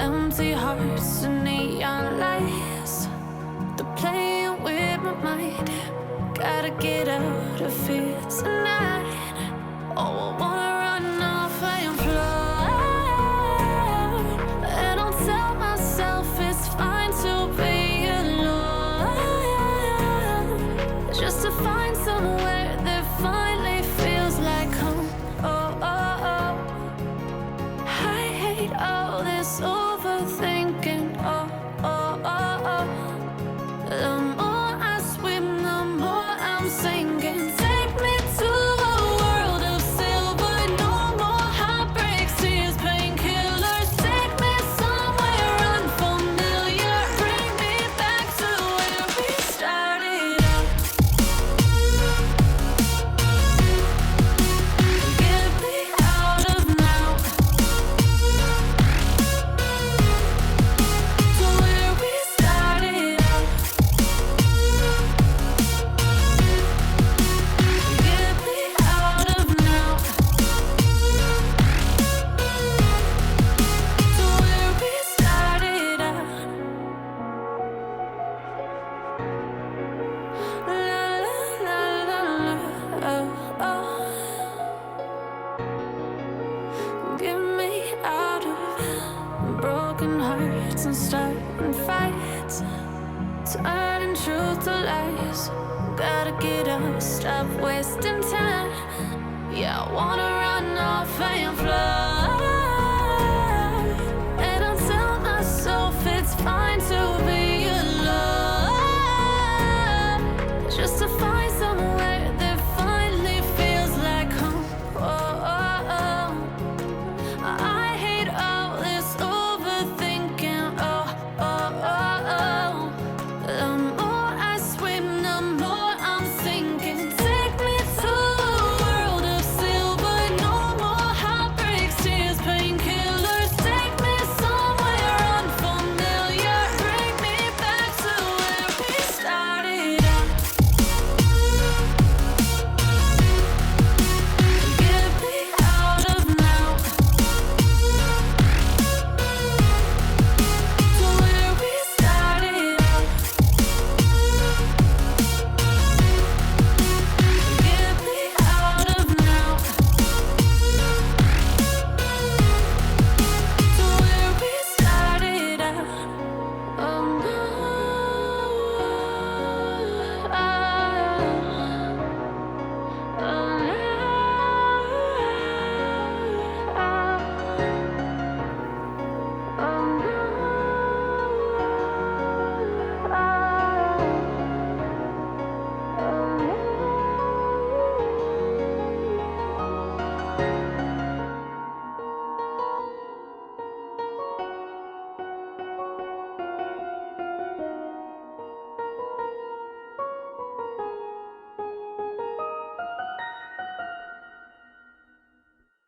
Empty hearts and neon lights, they're playing with my mind. Gotta get out of here tonight. Oh, I wanna run off and fly, and I'll tell myself it's fine to be alone, just to find somewhere that finally feels like home. Oh, oh, oh. I hate all this overthinking. Oh, oh, oh, oh. The more I swim, the more I'm sinking. Take me to a world of silver. No more heartbreaks, tears, painkillers. Take me somewhere unfamiliar. Bring me back to where we started out. Get me out of now, to where we started out. Get me out of now, to where we started out. La la la la la, oh, oh. Get me out of broken hearts and starting fights, turning truth to lies. Gotta get up, stop wasting time. Yeah, I wanna run off and fly, and I'll tell myself it's fine to